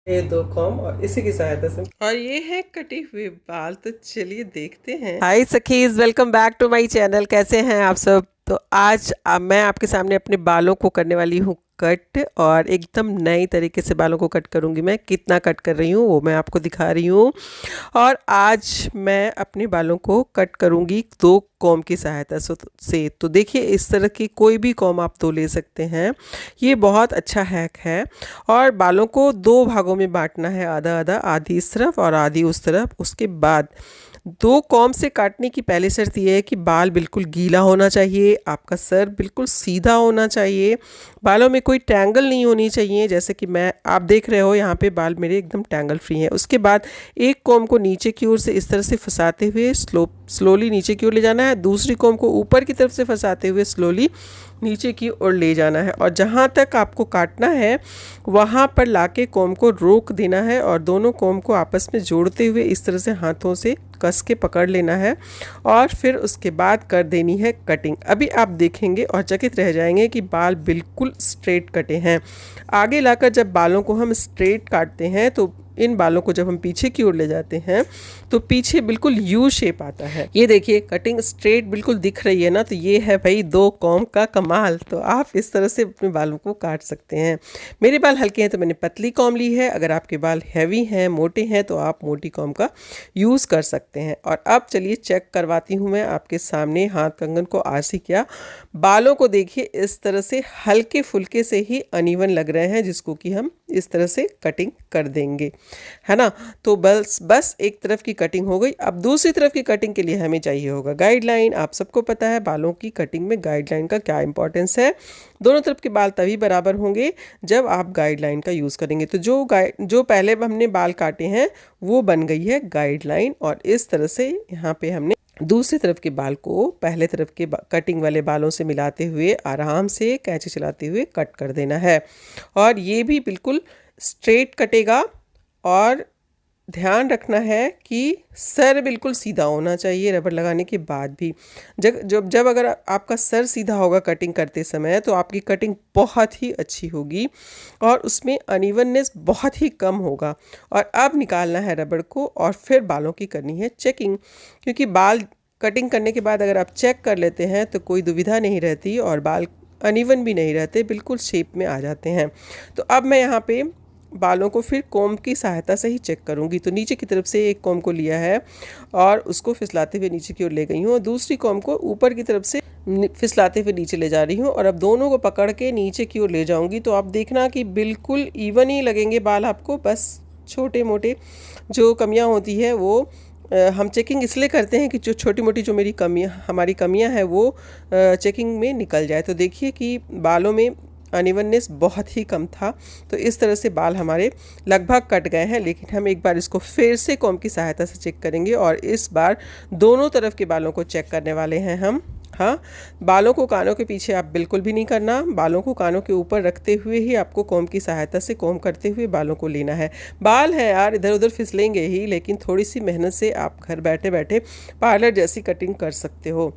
ये 2 कॉम और इसी की सहायता से और ये है कटे हुए बाल। तो चलिए देखते हैं। हाय सखीज, welcome back to my channel. कैसे हैं आप सब? तो आज मैं आपके सामने अपने बालों को करने वाली हूँ कट, और एकदम नई तरीके से बालों को कट करूँगी। मैं कितना कट कर रही हूँ वो मैं आपको दिखा रही हूँ। और आज मैं अपने बालों को कट करूँगी 2 कॉम की सहायता से। तो देखिए, इस तरह की कोई भी कॉम आप 2 ले सकते हैं। ये बहुत अच्छा हैक है। और बालों को 2 भागों में बांटना है, आधा आधा, आधी इस तरफ और आधी उस तरफ। उसके बाद 2 कॉम से काटने की पहली शर्त यह है कि बाल बिल्कुल गीला होना चाहिए, आपका सर बिल्कुल सीधा होना चाहिए, बालों में कोई टैंगल नहीं होनी चाहिए। जैसे कि आप देख रहे हो यहाँ पे बाल मेरे एकदम टैंगल फ्री हैं। उसके बाद एक कॉम को नीचे की ओर से इस तरह से फंसाते हुए स्लोली नीचे की ओर ले जाना है। दूसरी कॉम को ऊपर की तरफ से फंसाते हुए स्लोली नीचे की ओर ले जाना है, और जहाँ तक आपको काटना है वहाँ पर लाके कॉम को रोक देना है और दोनों कॉम को आपस में जोड़ते हुए इस तरह से हाथों से कस के पकड़ लेना है, और फिर उसके बाद कर देनी है कटिंग। अभी आप देखेंगे और चकित रह जाएंगे कि बाल बिल्कुल स्ट्रेट कटे हैं। आगे लाकर जब बालों को हम स्ट्रेट काटते हैं तो इन बालों को जब हम पीछे की ओर ले जाते हैं तो पीछे बिल्कुल यू शेप आता है। ये देखिए, कटिंग स्ट्रेट बिल्कुल दिख रही है ना। तो ये है भाई 2 कॉम का कमाल। तो आप इस तरह से अपने बालों को काट सकते हैं। मेरे बाल हल्के हैं तो मैंने पतली कॉम ली है। अगर आपके बाल हैवी हैं, मोटे हैं, तो आप मोटी कॉम का यूज़ कर सकते हैं। और अब चलिए चेक करवाती हूँ मैं आपके सामने। हाथ कंगन को आरसी किया, बालों को देखिए इस तरह से हल्के फुल्के से ही अनइवन लग रहे हैं, जिसको कि हम इस तरह से कटिंग कर देंगे, है ना। तो बस एक तरफ की कटिंग हो गई। अब दूसरी तरफ की कटिंग के लिए हमें चाहिए होगा गाइडलाइन। आप सबको पता है बालों की कटिंग में गाइडलाइन का क्या इंपॉर्टेंस है। दोनों तरफ के बाल तभी बराबर होंगे जब आप गाइडलाइन का यूज़ करेंगे। तो जो पहले हमने बाल काटे हैं वो बन गई है गाइडलाइन, और इस तरह से यहाँ पे हमने दूसरी तरफ के बाल को पहले तरफ के कटिंग वाले बालों से मिलाते हुए आराम से कैंची चलाते हुए कट कर देना है। और ये भी बिल्कुल स्ट्रेट कटेगा। और ध्यान रखना है कि सर बिल्कुल सीधा होना चाहिए रबर लगाने के बाद भी। जब अगर आपका सर सीधा होगा कटिंग करते समय, तो आपकी कटिंग बहुत ही अच्छी होगी और उसमें अनइवननेस बहुत ही कम होगा। और अब निकालना है रबड़ को और फिर बालों की करनी है चेकिंग, क्योंकि बाल कटिंग करने के बाद अगर आप चेक कर लेते हैं तो कोई दुविधा नहीं रहती और बाल अनइवन भी नहीं रहते, बिल्कुल शेप में आ जाते हैं। तो अब मैं यहाँ पे बालों को फिर कॉम की सहायता से ही चेक करूंगी। तो नीचे की तरफ से एक कॉम को लिया है और उसको फिसलाते हुए नीचे की ओर ले गई हूँ, और दूसरी कॉम को ऊपर की तरफ से फिसलाते हुए नीचे ले जा रही हूँ, और अब दोनों को पकड़ के नीचे की ओर ले जाऊंगी। तो आप देखना कि बिल्कुल इवन ही लगेंगे बाल आपको। बस छोटे मोटे जो कमियाँ होती है वो हम चेकिंग इसलिए करते हैं कि जो छोटी मोटी जो हमारी कमियाँ हैं वो चेकिंग में निकल जाए। तो देखिए कि बालों में अनइवननेस बहुत ही कम था। तो इस तरह से बाल हमारे लगभग कट गए हैं, लेकिन हम एक बार इसको फिर से कॉम की सहायता से चेक करेंगे, और इस बार दोनों तरफ के बालों को चेक करने वाले हैं हम। हाँ, बालों को कानों के पीछे आप बिल्कुल भी नहीं करना। बालों को कानों के ऊपर रखते हुए ही आपको कॉम की सहायता से कॉम करते हुए बालों को लेना है। बाल हैं यार, इधर उधर फिसलेंगे ही, लेकिन थोड़ी सी मेहनत से आप घर बैठे बैठे पार्लर जैसी कटिंग कर सकते हो।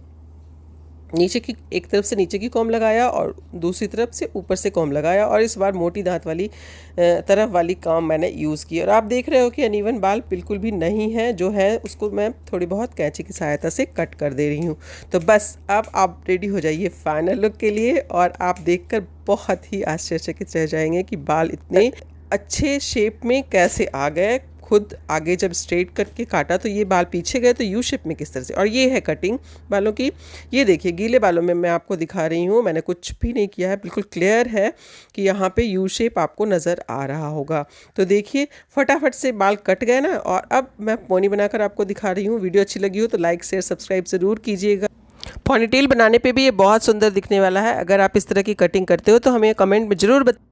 नीचे की एक तरफ से नीचे की कॉम लगाया और दूसरी तरफ से ऊपर से कॉम लगाया, और इस बार मोटी दांत वाली तरफ वाली कॉम मैंने यूज़ की। और आप देख रहे हो कि अनइवन बाल बिल्कुल भी नहीं हैं, जो है उसको मैं थोड़ी बहुत कैंची की सहायता से कट कर दे रही हूँ। तो बस अब आप रेडी हो जाइए फाइनल लुक के लिए, और आप देखकर बहुत ही आश्चर्यचकित रह जाएंगे कि बाल इतने अच्छे शेप में कैसे आ गए। खुद आगे जब स्ट्रेट करके काटा तो ये बाल पीछे गए, तो यू शेप में किस तरह से। और ये है कटिंग बालों की। ये देखिए, गीले बालों में मैं आपको दिखा रही हूँ, मैंने कुछ भी नहीं किया है, बिल्कुल क्लियर है कि यहाँ पे यू शेप आपको नज़र आ रहा होगा। तो देखिए फटाफट से बाल कट गए ना। और अब मैं पोनी बनाकर आपको दिखा रही हूँ। वीडियो अच्छी लगी हो तो लाइक शेयर सब्सक्राइब ज़रूर कीजिएगा। पोनीटेल बनाने पे भी ये बहुत सुंदर दिखने वाला है। अगर आप इस तरह की कटिंग करते हो तो हमें कमेंट में ज़रूर